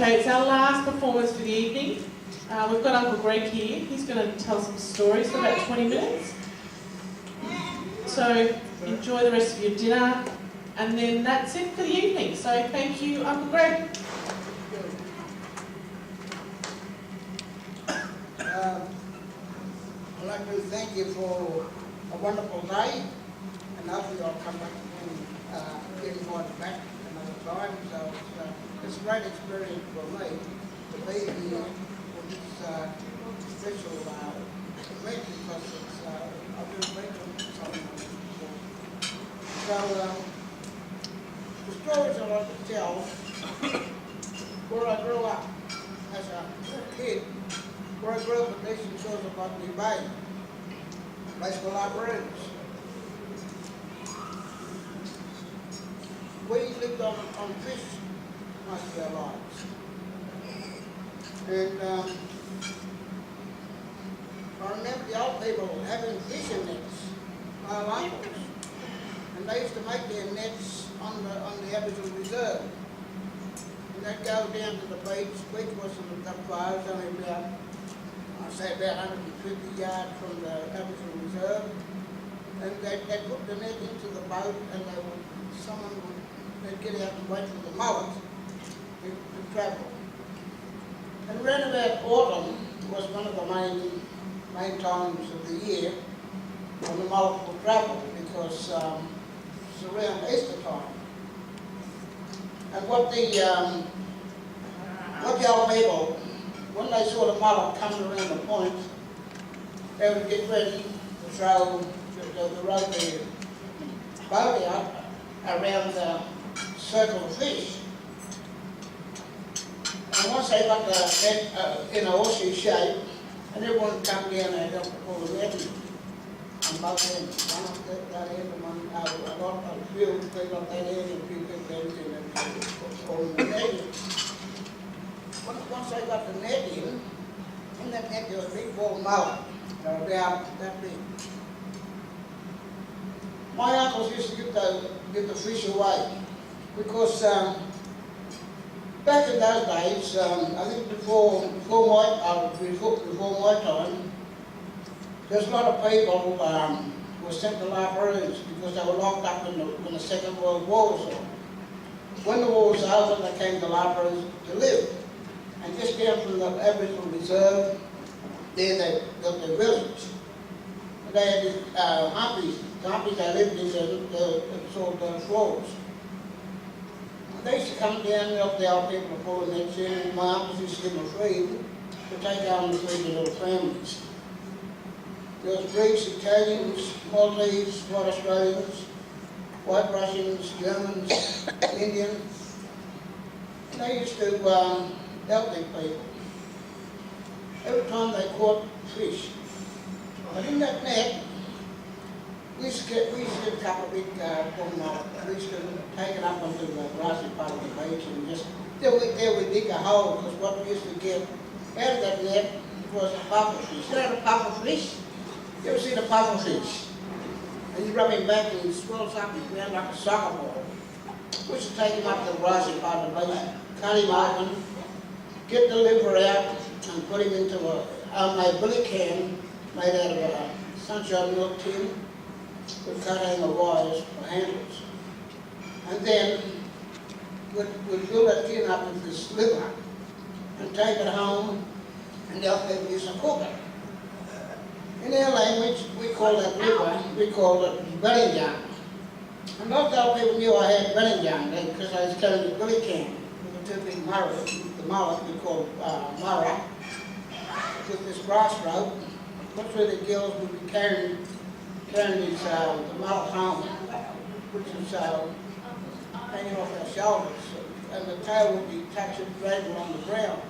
Okay, it's our last performance for the evening. We've got Uncle Greg here. He's going to tell some stories for about 20 minutes. So enjoy the rest of your dinner, and then that's it for the evening. So thank you, Uncle Greg. I'd like to thank you for a wonderful day, and hopefully I'll come back and get invited back another time. So it's a great experience for me to be here for this special event, because I've been mentioned something before. So the stories I like to tell, where I grew up as a kid, where I grew up in decent shores of Botany Bay, a place called Aboriginal. We lived on fish most of our lives. And I remember the old people having fishing nets, my uncles. And they used to make their nets on the Aboriginal reserve. And they'd go down to the beach. The beach wasn't that far, it was only about, I'd say about 150 yards from the Aboriginal reserve. And they'd put the net into the boat, and they'd get out and wait for the mullet to travel. And around about autumn was one of the main times of the year when the mullet will travel, because it's around Easter time. And what the old people, when they saw the mullet coming around the point, they would get ready to throw the rugby boat out around the circle of fish. And once they got the net in a horseshoe shape, and everyone would come down and help to pull the net in on both ends. One at that end and one a few people at that end and a few people at that end and pulling the net in. Once they got the net in that net there was a big ball mullet, about that big. My uncles used to give the fish away, because back in those days, I think before my time, there's a lot of people were sent to libraries because they were locked up when the Second World War was on. When the war was over, they came to libraries to live. And just down from the Aboriginal reserve, there they built their village. And they had these humpies they lived in, they sold those floors. They used to come down and help the old people to pull the nets in, and my uncles used to give them a feed to take home and feed their little families. There was Greeks, Italians, Maltese, white Australians, white Russians, Germans, Indians. And they used to help these people. Every time they caught fish. But in that net, we used to get a couple of big bull mullet. We used to take it up onto the grassy part of the beach and just, there we dig a hole, because what we used to get out of that net was a puffer fish. You know the puffer fish? You ever seen a puffer fish? And you rub him back and he swells up his ground like a soccer ball. We used to take him up to the grassy part of the beach, cut him open, get the liver out and put him into a homemade billy can made out of a sunshine milk tin. We'd cut in the wires for handles. And then we'd fill that tin up with this liver and take it home, and the old people used to cook it. In our language, we call that liver, we call it berenjang. And most old people knew I had berenjang because I was carrying a billy can with a two big murras, the mullet we call murra, with this grass rope. Put through the gills, we'd be carrying these, the mullet home, which is hanging off our shoulders, and the tail would be touching gravel on the ground.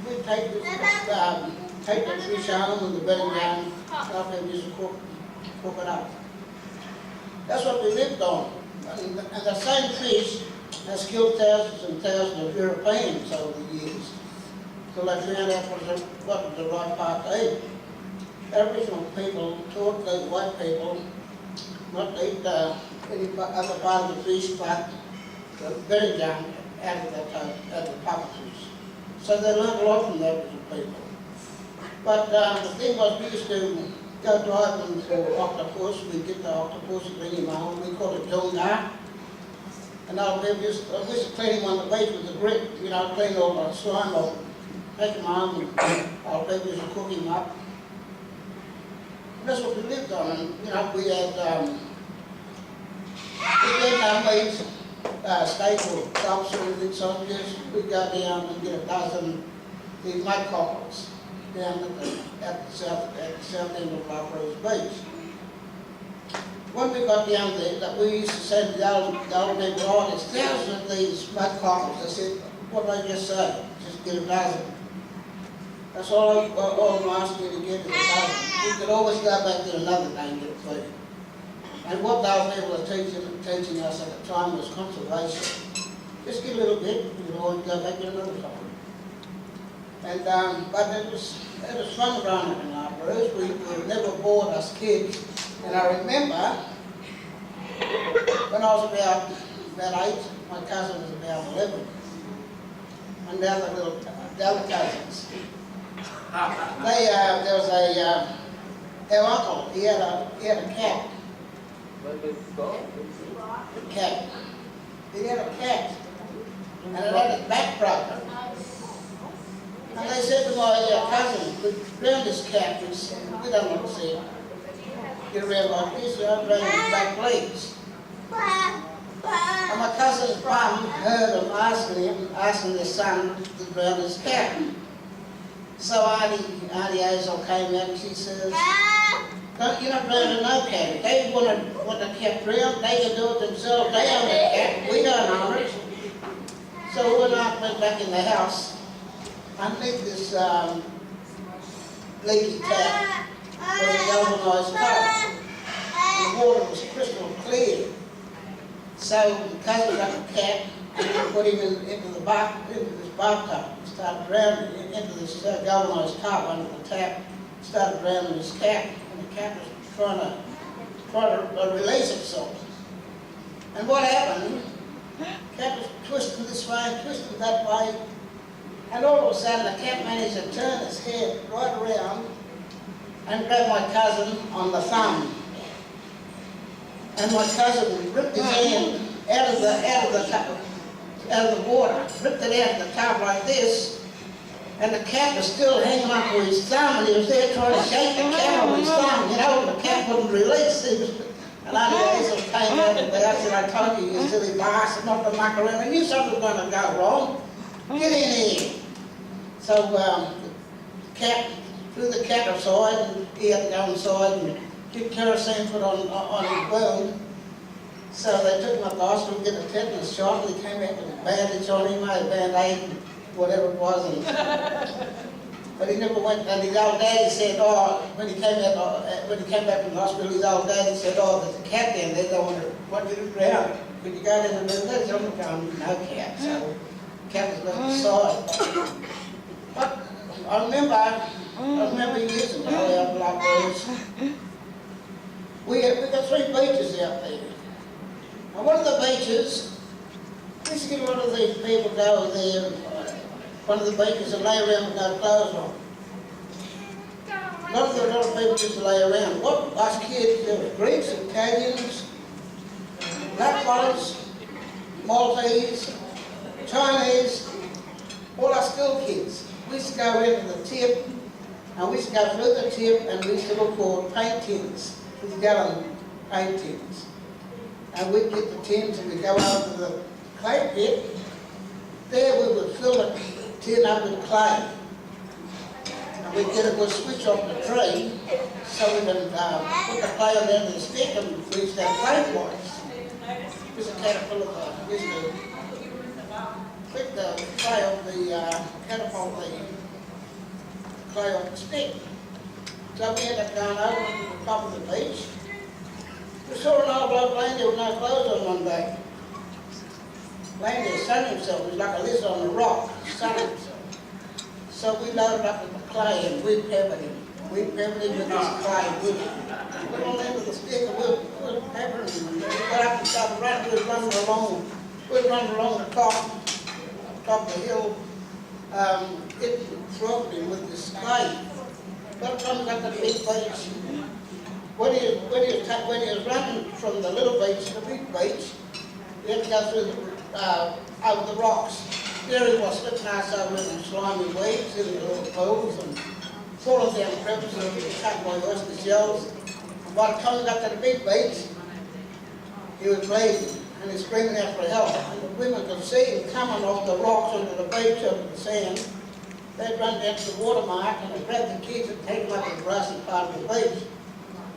We'd take the fish home and the berenjang after we used to cook it up. That's what we lived on. And the same fish has killed thousands and thousands of Europeans over the years, till they found out what was the right part to eat. Aboriginal people taught the white people not to eat any other part of the fish but the berenjang out of the properties. So they learned a lot from the Aboriginal people. But the thing was, we used to go driving for octopus. We'd get the octopus and bring him home. We called it jonga. And we used to clean him on the beach with a grip, you know, clean all the slime off, take him home, and our people used to cook him up. And that's what we lived on. And, you know, we had meat, steak or chops or anything, sausages. We'd go down and get a dozen these mud cockles down at the south end of La Cruz Beach. When we got down there, that we used to say to the old men, oh, there's thousands of these mud cockles. I said, what did I just say? Just get a dozen. That's all I'm asking you to get is a dozen. You could always go back to another day and get a feed. And what those people were teaching us at the time was conservation. Just get a little bit, you could always go back to another time. And but it was fun growing up in La Cruz. We were never bored as kids. And I remember when I was about 8, my cousin was about 11, and the other cousins. There was our uncle. He had a cat. Cat. He had a cat, and it had its back broken. And they said to my cousin, "Round this cat, we don't want to see it. Get around like this, round his back legs." And my cousin's mum heard him asking their son to drown his cat. So Auntie Hazel came out and she says, "You're not drowning no cat. If they want the cat drowned, they can do it themselves. They own the cat. We don't own it." So when I went back in the house, underneath this leaky tap was a galvanised tub. And the water was crystal clear. So the cousin got the cat and put him into this bathtub. He started drowning into this galvanised tub under the tap. Started drowning his cat, and the cat was trying to release itself. And what happened? The cat was twisting this way, twisting that way, and all of a sudden the cat managed to turn its head right around and grab my cousin on the thumb. And my cousin ripped his hand out of the water, ripped it out of the tub like this, and the cat was still hanging on to his thumb, and he was there trying to shake the cat on his thumb, you know, the cat wouldn't release. And Auntie Hazel came out and I said, "I told you, you silly bastard, not to muck around. I knew something was going to go wrong. Get in here." So the cat threw the cat aside, and he had to go inside and get kerosene put on his wound. So they took him up to the hospital to get a tetanus shot, and he came back with a bandage on him, a band-aid, whatever it was. But he never went. And his old daddy said, when he came back from the hospital, his old daddy said, "There's a cat down there. They want you to drown. Could you go down and do that?" So I'm going, "No cat." So the cat was left aside. But I remember years ago out in La Cruz, we got 3 beaches out there. And one of the beaches, we used to get a lot of these people go there, one of the beaches, and lay around with no clothes on. A lot of people used to lay around. What us kids, there were Greeks, Italians, blackfellas, Maltese, Chinese, all our school kids. We used to go into the tip, and we used to go through the tip, and we used to look for paint tins, these gallon paint tins. And we'd get the tins, and we'd go over to the clay pit. There we would fill the tin up with clay. And we'd get a good switch off the tree, so we could put the clay on the end of the stick, and we used to have clay points. We used to catapult we used to pick the clay off the catapult the clay off the stick. So we ended up going over to the top of the beach. We saw an old bloke laying there with no clothes on one day. Laying there, sunning himself. He was like a lizard on a rock, sunning himself. So we loaded up with the clay and we peppered him. We peppered him with this clay. We put on the end of the stick and we were peppering him. We got up and started running. We were running along the top. top of the hill, it thrown him with this clay. By the time he got to the big beach, when he was running from the little beach to the big beach, he had to go through over the rocks. There he was, slipping ass over in slimy weeds, in the little pools, and falling down crevices and being cut by oyster shells. And by the time he got to the big beach, he was bleeding and he's screaming out for help. And the women could see him coming off the rocks onto the beach, over the sand. They'd run down to the watermark and they'd grab the kids and take them up to the grassy part of the beach.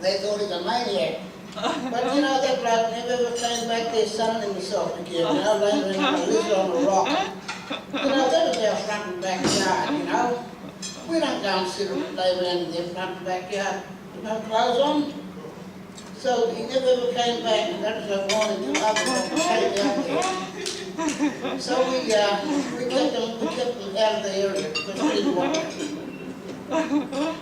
They thought he was a maniac. But you know, that bloke never ever came back there sunning himself again, you know, laying in a lizard on a rock. You know, that was our front and backyard, you know. We don't go and sit and lay around in their front and backyard with no clothes on. So he never ever came back, and that was a warning to others that came out there. So we kept them out of the area because we didn't want them.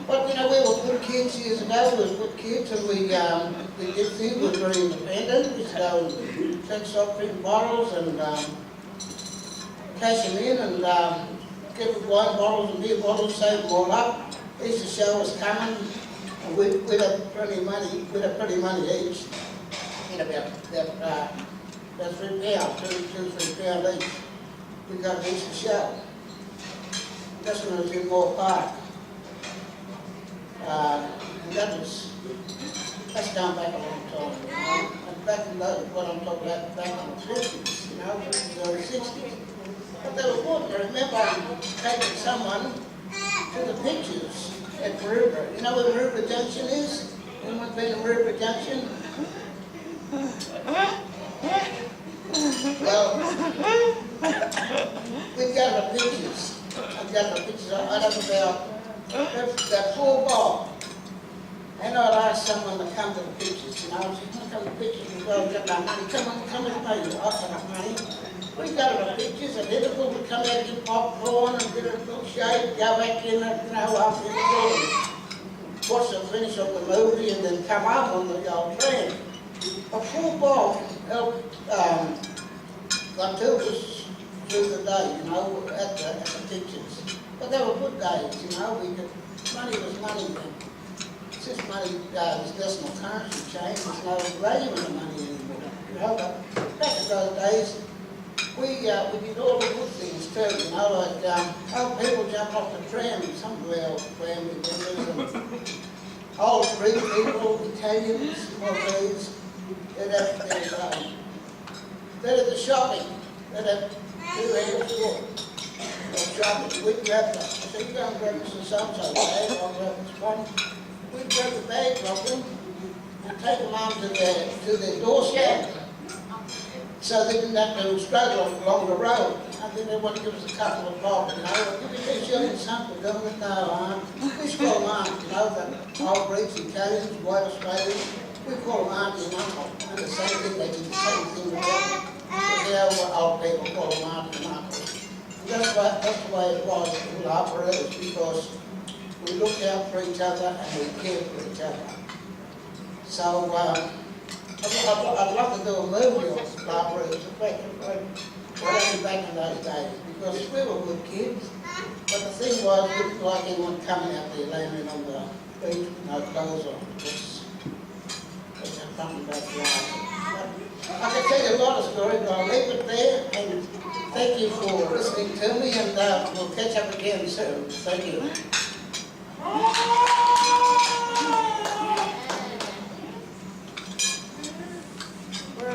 But you know, we were good kids years ago. We were good kids, and we did things. We were very independent. We used to go and take soft drink bottles and cash them in, and get wine bottles and beer bottles, save them all up. They used to show us coming, and we'd have plenty of money. We'd have plenty of money each, in about 3 pounds, 2-3 pounds each. We got each to show. That's when it was in Moore Park. And that's gone back a long time, you know. And back in those, what I'm talking about, back in the 50s, you know, the early 60s. But they were good. I remember taking someone to the pictures at Maroubra. You know where Maroubra Junction is? Anyone been to Maroubra Junction? Well, we've got the pictures. I've got the pictures. I'd have about that full ball. And I'd ask someone to come to the pictures, you know. I said, come to the pictures, we've got no money. Come and pay you. I've got enough money. We go to the pictures, and interval would come out and get popcorn and get a little shake, go back in, you know, after the game, watch the finish of the movie, and then come up on the old train. A full ball helped got to us through the day, you know, at the pictures. But they were good days, you know. Money was money then. Since money, this decimal currency changed, there's no value in the money anymore. You know, but back in those days, we did all the good things too, you know, like old people jump off the tram, some of our family members, and old Greek people, Italians, Maltese, they'd have the shopping, they'd have 2 hands full. Shopping, we'd grab that. I said, you go and grab this and so-and-so bag, I'll grab this one. We'd grab the bag from them and take them on to their doorstep so they didn't have to struggle along the road. I think they want to give us a couple of bob, you know. Give me 2 shillings something, government, no, we should call them aunt, you know, the old Greeks, Italians, white Australians, we call them auntie and uncle. And the same thing, they did the same thing with them. The old people call them auntie and uncle. That's the way it was in the operators, because we looked out for each other and we cared for each other. So I'd love to do a movie on the operators back in those days, because we were good kids. But the thing was, we didn't like anyone coming out there laying on the beach with no clothes on. It's something about the art. I can tell you a lot of stories, but I'll leave it there. And thank you for listening to me, and we'll catch up again soon. Thank you.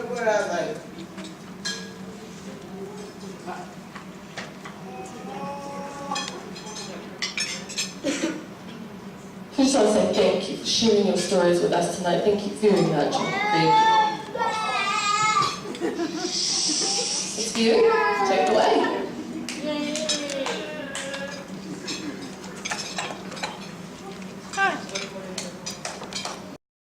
Where are they? I just want to say thank you for sharing your stories with us tonight. Thank you very much. Thank you. It's you. Take it away.